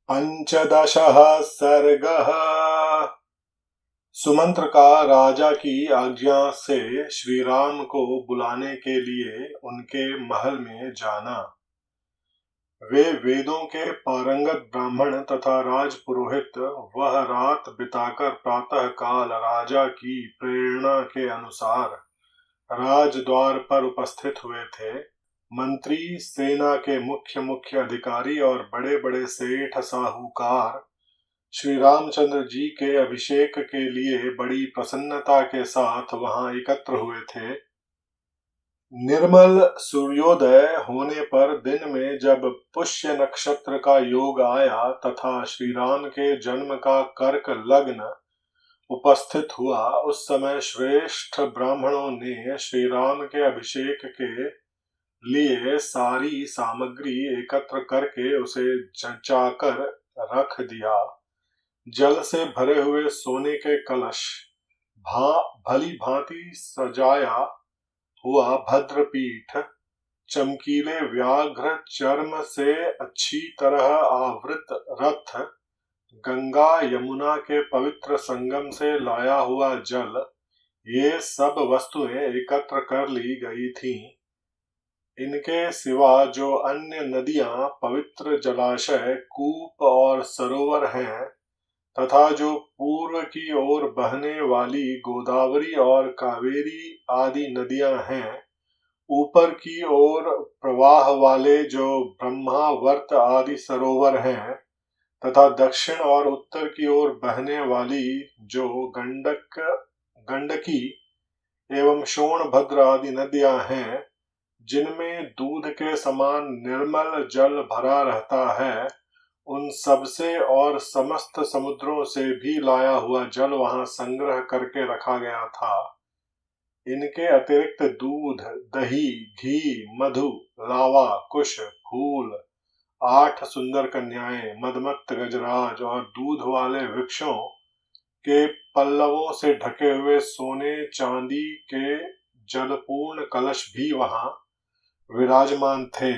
पंचदशः सर्गः। सुमंत्र का राजा की आज्ञा से श्री राम को बुलाने के लिए उनके महल में जाना। वे वेदों के पारंगत ब्राह्मण तथा राजपुरोहित वह रात बिताकर प्रातः काल राजा की प्रेरणा के अनुसार राजद्वार पर उपस्थित हुए थे। मंत्री, सेना के मुख्य मुख्य अधिकारी और बड़े बड़े सेठ साहूकार श्री रामचंद्र जी के अभिषेक के लिए बड़ी प्रसन्नता के साथ वहां एकत्र हुए थे। निर्मल सूर्योदय होने पर दिन में जब पुष्य नक्षत्र का योग आया तथा श्री राम के जन्म का कर्क लग्न उपस्थित हुआ, उस समय श्रेष्ठ ब्राह्मणों ने श्री राम के अभिषेक के लिए सारी सामग्री एकत्र करके उसे जचाकर रख दिया। जल से भरे हुए सोने के कलश, भली भांति सजाया हुआ भद्रपीठ, चमकीले व्याघ्र चर्म से अच्छी तरह आवृत रथ, गंगा यमुना के पवित्र संगम से लाया हुआ जल, ये सब वस्तुएं एकत्र कर ली गई थीं। इनके सिवा जो अन्य नदियां, पवित्र जलाशय, कूप और सरोवर हैं तथा जो पूर्व की ओर बहने वाली गोदावरी और कावेरी आदि नदियां हैं, ऊपर की ओर प्रवाह वाले जो ब्रह्मावर्त आदि सरोवर हैं तथा दक्षिण और उत्तर की ओर बहने वाली जो गंडकी एवं सोनभद्र आदि नदियां हैं, जिनमें दूध के समान निर्मल जल भरा रहता है, उन सबसे और समस्त समुद्रों से भी लाया हुआ जल वहां संग्रह करके रखा गया था। इनके अतिरिक्त दूध, दही, घी, मधु, लावा, कुश, फूल, 8 सुंदर कन्याएं, मदमत्त गजराज और दूध वाले वृक्षों के पल्लवों से ढके हुए सोने चांदी के जलपूर्ण कलश भी वहां विराजमान थे,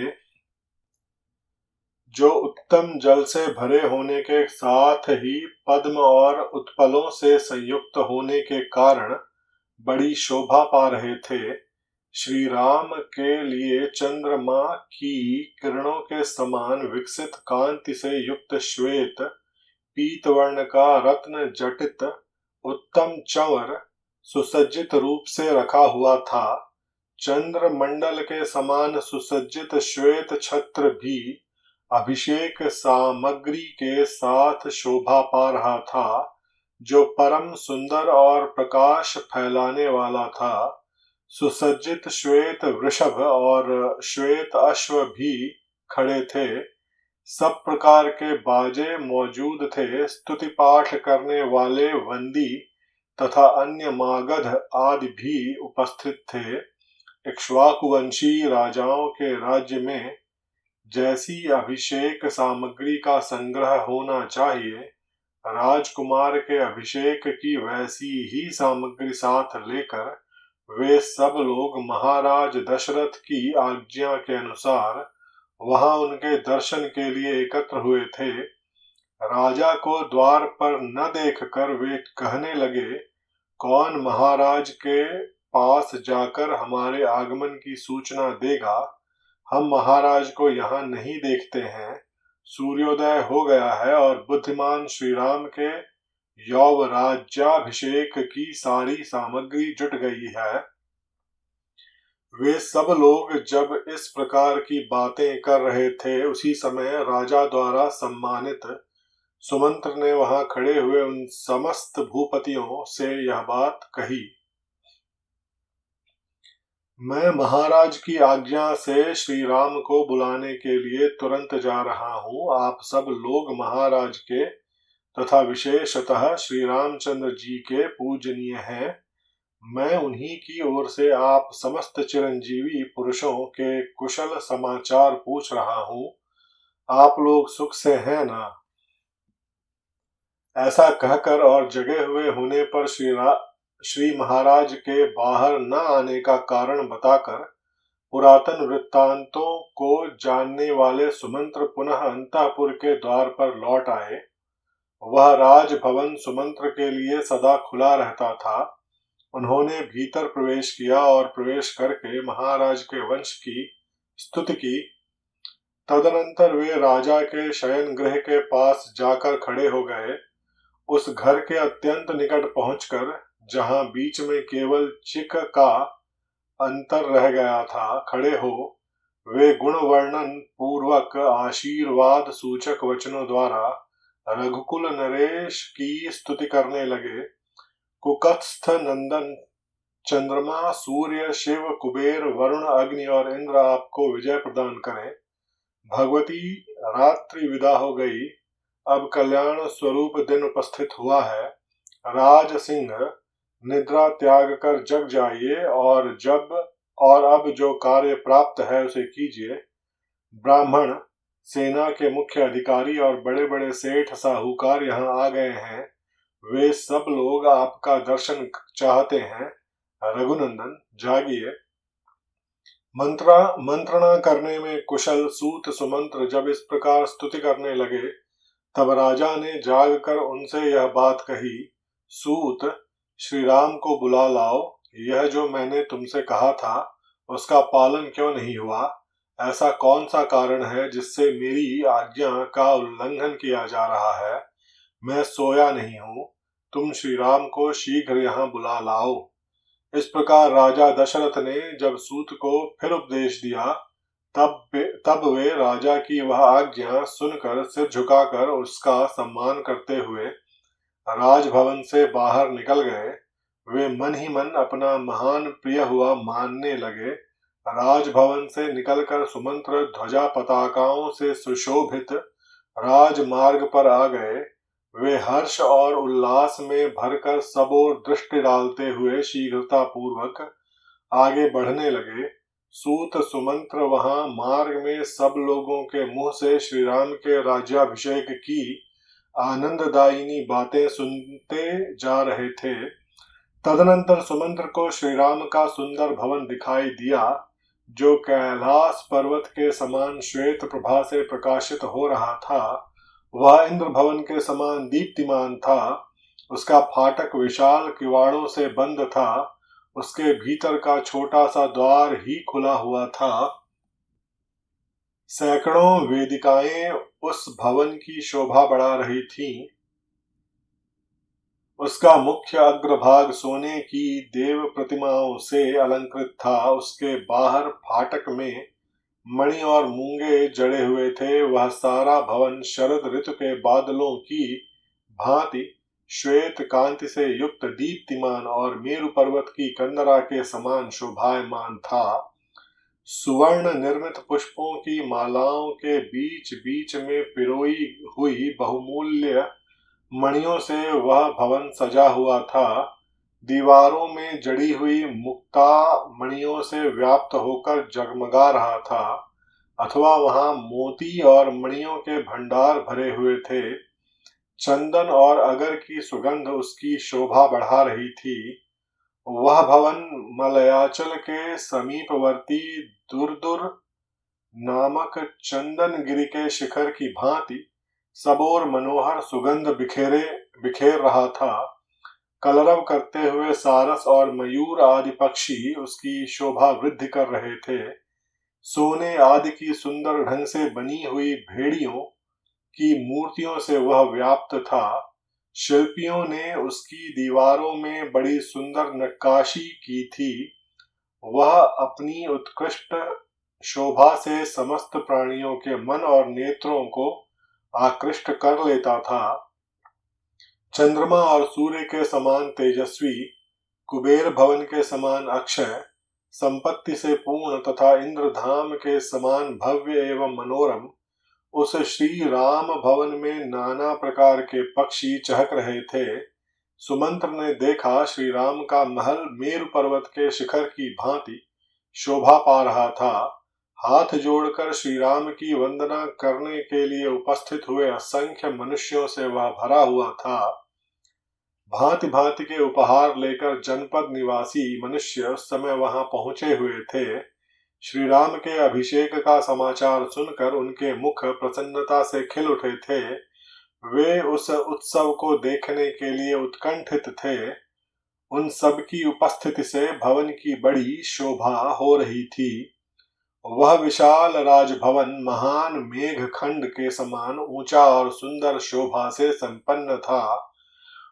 जो उत्तम जल से भरे होने के साथ ही पद्म और उत्पलों से संयुक्त होने के कारण बड़ी शोभा पा रहे थे। श्री राम के लिए चंद्रमा की किरणों के समान विकसित कांति से युक्त श्वेत पीतवर्ण का रत्न जटित उत्तम चंवर सुसज्जित रूप से रखा हुआ था। चंद्र मंडल के समान सुसज्जित श्वेत छत्र भी अभिषेक सामग्री के साथ शोभा पा रहा था, जो परम सुंदर और प्रकाश फैलाने वाला था। सुसज्जित श्वेत वृषभ और श्वेत अश्व भी खड़े थे। सब प्रकार के बाजे मौजूद थे। स्तुति पाठ करने वाले वंदी तथा अन्य मागध आदि भी उपस्थित थे। इक्ष्वाकुवंशी राजाओं के राज्य में जैसी अभिषेक सामग्री का संग्रह होना चाहिए, राजकुमार के अभिषेक की वैसी ही सामग्री साथ लेकर वे सब लोग महाराज दशरथ की आज्ञा के अनुसार वहां उनके दर्शन के लिए एकत्र हुए थे। राजा को द्वार पर न देखकर वे कहने लगे, कौन महाराज के पास जाकर हमारे आगमन की सूचना देगा? हम महाराज को यहाँ नहीं देखते हैं। सूर्योदय हो गया है और बुद्धिमान श्री राम के यौवराज्याभिषेक की सारी सामग्री जुट गई है। वे सब लोग जब इस प्रकार की बातें कर रहे थे, उसी समय राजा द्वारा सम्मानित सुमंत्र ने वहां खड़े हुए उन समस्त भूपतियों से यह बात कही। मैं महाराज की आज्ञा से श्री राम को बुलाने के लिए तुरंत जा रहा हूँ। आप सब लोग महाराज के तथा विशेषतः श्री रामचंद्र जी के पूजनीय हैं। मैं उन्हीं की ओर से आप समस्त चिरंजीवी पुरुषों के कुशल समाचार पूछ रहा हूँ। आप लोग सुख से हैं ना? ऐसा कहकर और जगे हुए होने पर श्री महाराज के बाहर न आने का कारण बताकर पुरातन वृत्तांतों को जानने वाले सुमंत्र पुनः अंतःपुर के द्वार पर लौट आए। वह राजभवन सुमंत्र के लिए सदा खुला रहता था। उन्होंने भीतर प्रवेश किया और प्रवेश करके महाराज के वंश की स्तुति की। तदनंतर वे राजा के शयन गृह के पास जाकर खड़े हो गए। उस घर के अत्यंत निकट पहुंचकर, जहां बीच में केवल चिक का अंतर रह गया था, खड़े हो वे गुण वर्णन पूर्वक आशीर्वाद सूचक वचनों द्वारा रघुकुल नरेश की स्तुति करने लगे। कुकत्स्थ नंदन, चंद्रमा, सूर्य, शिव, कुबेर, वरुण, अग्नि और इंद्र आपको विजय प्रदान करें। भगवती, रात्रि विदा हो गई। अब कल्याण स्वरूप दिन उपस्थित हुआ है। राज सिंह, निद्रा त्याग कर जग जाइए और अब जो कार्य प्राप्त है उसे कीजिए। ब्राह्मण, सेना के मुख्य अधिकारी और बड़े बड़े सेठ साहूकार यहाँ आ गए हैं। वे सब लोग आपका दर्शन चाहते हैं। रघुनंदन, जागिए। मंत्रणा करने में कुशल सूत सुमंत्र जब इस प्रकार स्तुति करने लगे, तब राजा ने जागकर उनसे यह बात कही। सूत, श्री राम को बुला लाओ। यह जो मैंने तुमसे कहा था उसका पालन क्यों नहीं हुआ? ऐसा कौन सा कारण है जिससे मेरी आज्ञा का उल्लंघन किया जा रहा है? मैं सोया नहीं हूं। तुम श्री राम को शीघ्र यहाँ बुला लाओ। इस प्रकार राजा दशरथ ने जब सूत को फिर उपदेश दिया, तब वे राजा की वह आज्ञा सुनकर सिर झुकाकर उसका सम्मान करते हुए राजभवन से बाहर निकल गए। वे मन ही मन अपना महान प्रिय हुआ मानने लगे। राजभवन से निकलकर सुमंत्र ध्वजा पताकाओं से सुशोभित राजमार्ग पर आ गए। वे हर्ष और उल्लास में भरकर सब ओर दृष्टि डालते हुए शीघ्रता पूर्वक आगे बढ़ने लगे। सूत सुमंत्र वहां मार्ग में सब लोगों के मुंह से श्री राम के राज्याभिषेक की आनंददायिनी बातें सुनते जा रहे थे। तदनंतर सुमंत्र को श्री राम का सुंदर भवन दिखाई दिया, जो कैलाश पर्वत के समान श्वेत प्रभा से प्रकाशित हो रहा था। वह इंद्र भवन के समान दीप्तिमान था। उसका फाटक विशाल किवाड़ों से बंद था। उसके भीतर का छोटा सा द्वार ही खुला हुआ था। सैकड़ों वेदिकाएं उस भवन की शोभा बढ़ा रही थीं। उसका मुख्य अग्रभाग सोने की देव प्रतिमाओं से अलंकृत था। उसके बाहर फाटक में मणि और मूंगे जड़े हुए थे। वह सारा भवन शरद ऋतु के बादलों की भांति श्वेत कांति से युक्त दीप्तिमान और मेरु पर्वत की कंदरा के समान शोभायमान था। सुवर्ण निर्मित पुष्पों की मालाओं के बीच बीच में पिरोई हुई बहुमूल्य मणियों से वह भवन सजा हुआ था। दीवारों में जड़ी हुई मुक्ता मणियों से व्याप्त होकर जगमगा रहा था, अथवा वहां मोती और मणियों के भंडार भरे हुए थे। चंदन और अगर की सुगंध उसकी शोभा बढ़ा रही थी। वह भवन मलयाचल के समीपवर्ती दुर्दुर नामक चंदन गिरी के शिखर की भांति सबोर मनोहर सुगंध बिखेर रहा था। कलरव करते हुए सारस और मयूर आदि पक्षी उसकी शोभा वृद्धि कर रहे थे। सोने आदि की सुंदर ढंग से बनी हुई भेड़ियों की मूर्तियों से वह व्याप्त था। शिल्पियों ने उसकी दीवारों में बड़ी सुंदर नक्काशी की थी। वह अपनी उत्कृष्ट शोभा से समस्त प्राणियों के मन और नेत्रों को आकृष्ट कर लेता था। चंद्रमा और सूर्य के समान तेजस्वी, कुबेर भवन के समान अक्षय, संपत्ति से पूर्ण तथा इंद्रधाम के समान भव्य एवं मनोरम उस श्री राम भवन में नाना प्रकार के पक्षी चहक रहे थे। सुमंत्र ने देखा श्री राम का महल मेरु पर्वत के शिखर की भांति शोभा पा रहा था। हाथ जोड़कर श्री राम की वंदना करने के लिए उपस्थित हुए असंख्य मनुष्यों से वह भरा हुआ था। भांति भांति के उपहार लेकर जनपद निवासी मनुष्य उस समय वहां पहुंचे हुए थे। श्री राम के अभिषेक का समाचार सुनकर उनके मुख प्रसन्नता से खिल उठे थे। वे उस उत्सव को देखने के लिए उत्कंठित थे। उन सब की उपस्थिति से भवन की बड़ी शोभा हो रही थी। वह विशाल राजभवन महान मेघखंड के समान ऊंचा और सुंदर शोभा से संपन्न था।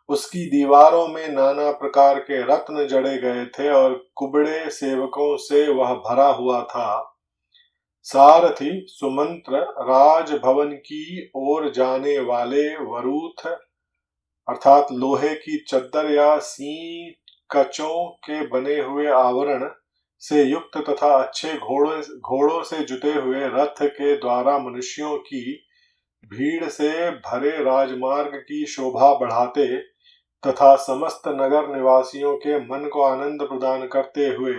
उसकी दीवारों में नाना प्रकार के रत्न जड़े गए थे और कुबड़े सेवकों से वह भरा हुआ था। सारथी सुमंत्र राजभवन की ओर जाने वाले वरूथ अर्थात लोहे की चद्दर या कचों के बने हुए आवरण से युक्त तथा अच्छे घोड़ों से जुते हुए रथ के द्वारा मनुष्यों की भीड़ से भरे राजमार्ग की शोभा बढ़ाते तथा समस्त नगर निवासियों के मन को आनंद प्रदान करते हुए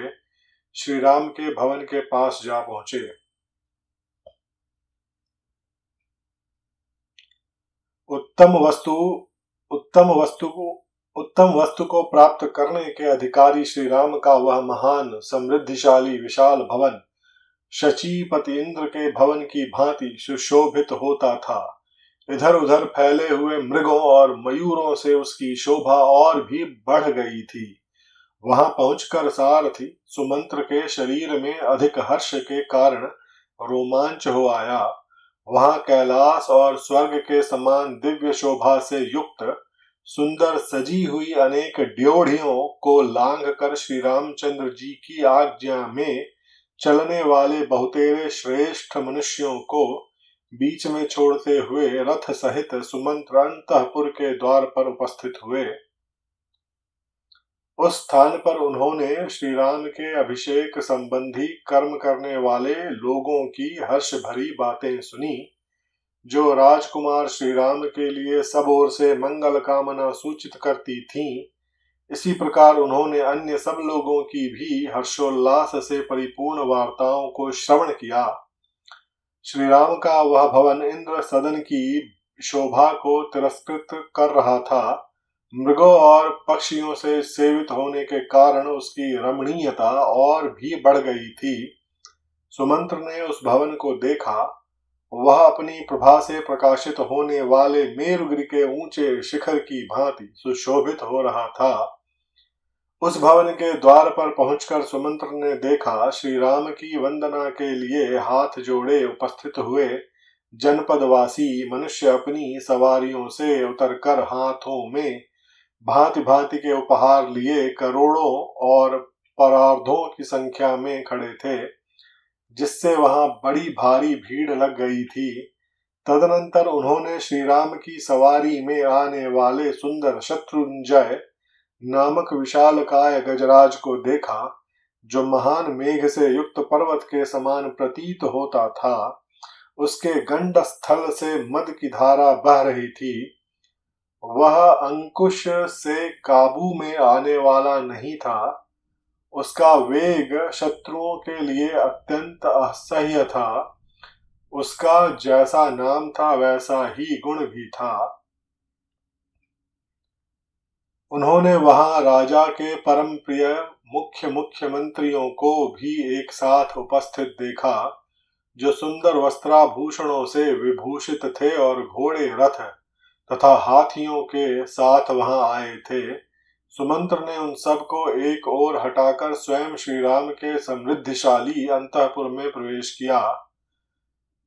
श्री राम के भवन के पास जा पहुंचे। उत्तम वस्तु को प्राप्त करने के अधिकारी श्री राम का वह महान समृद्धिशाली विशाल भवन शचीपति इंद्र के भवन की भांति सुशोभित होता था। इधर उधर फैले हुए मृगों और मयूरों से उसकी शोभा और भी बढ़ गई थी। वहां पहुंचकर सारथी सुमंत्र के शरीर में अधिक हर्ष के कारण रोमांच हो आया। वहां कैलाश और स्वर्ग के समान दिव्य शोभा से युक्त सुंदर सजी हुई अनेक ड्योढ़ियों को लांघ कर श्री रामचंद्र जी की आज्ञा में चलने वाले बहुतेरे श्रेष्ठ मनुष्यों को बीच में छोड़ते हुए रथ सहित सुमंत्र अंतःपुर के द्वार पर उपस्थित हुए। उस स्थान पर उन्होंने श्री राम के अभिषेक संबंधी कर्म करने वाले लोगों की हर्ष भरी बातें सुनी, जो राजकुमार श्री राम के लिए सब ओर से मंगल कामना सूचित करती थीं। इसी प्रकार उन्होंने अन्य सब लोगों की भी हर्षोल्लास से परिपूर्ण वार्ताओं को श्रवण किया। श्री राम का वह भवन इंद्र सदन की शोभा को तिरस्कृत कर रहा था। मृगों और पक्षियों से सेवित होने के कारण उसकी रमणीयता और भी बढ़ गई थी। सुमंत्र ने उस भवन को देखा। वह अपनी प्रभा से प्रकाशित होने वाले मेरुगिरि के ऊंचे शिखर की भांति सुशोभित हो रहा था। उस भवन के द्वार पर पहुंचकर सुमंत्र ने देखा श्री राम की वंदना के लिए हाथ जोड़े उपस्थित हुए जनपदवासी मनुष्य अपनी सवारियों से उतरकर हाथों में भांति भांति के उपहार लिए करोड़ों और परार्धों की संख्या में खड़े थे, जिससे वहां बड़ी भारी भीड़ लग गई थी। तदनंतर उन्होंने श्री राम की सवारी में आने वाले सुंदर शत्रुंजय नामक विशालकाय गजराज को देखा, जो महान मेघ से युक्त पर्वत के समान प्रतीत होता था। उसके गंड स्थल से मद की धारा बह रही थी। वह अंकुश से काबू में आने वाला नहीं था। उसका वेग शत्रुओं के लिए अत्यंत असह्य था। उसका जैसा नाम था वैसा ही गुण भी था। उन्होंने वहां राजा के परम प्रिय मुख्य मंत्रियों को भी एक साथ उपस्थित देखा, जो सुंदर वस्त्राभूषणों से विभूषित थे और घोड़े रथ तथा हाथियों के साथ वहां आए थे। सुमंत्र ने उन सब को एक ओर हटाकर स्वयं श्री राम के समृद्धिशाली अंतःपुर में प्रवेश किया।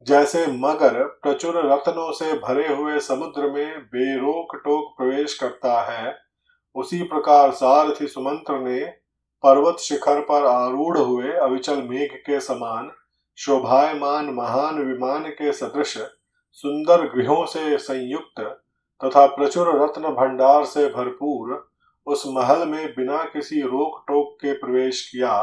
जैसे मगर प्रचुर रत्नों से भरे हुए समुद्र में बेरोक टोक प्रवेश करता है, उसी प्रकार सारथी सुमंत्र ने पर्वत शिखर पर आरूढ़ हुए अविचल मेघ के समान शोभायमान महान विमान के सदृश सुंदर गृहों से संयुक्त तथा प्रचुर रत्न भंडार से भरपूर उस महल में बिना किसी रोक टोक के प्रवेश किया।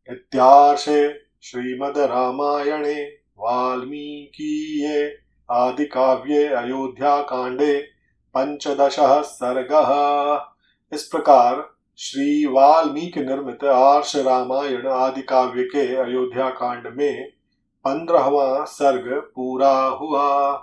इत्यार्षे श्रीमद् रामायणे वाल्मीकीये आदि काव्ये अयोध्या कांडे 15 सर्गः। इस प्रकार श्री वाल्मीकि निर्मित आर्ष रामायण आदि काव्य के अयोध्या कांड में 15वां सर्ग पूरा हुआ।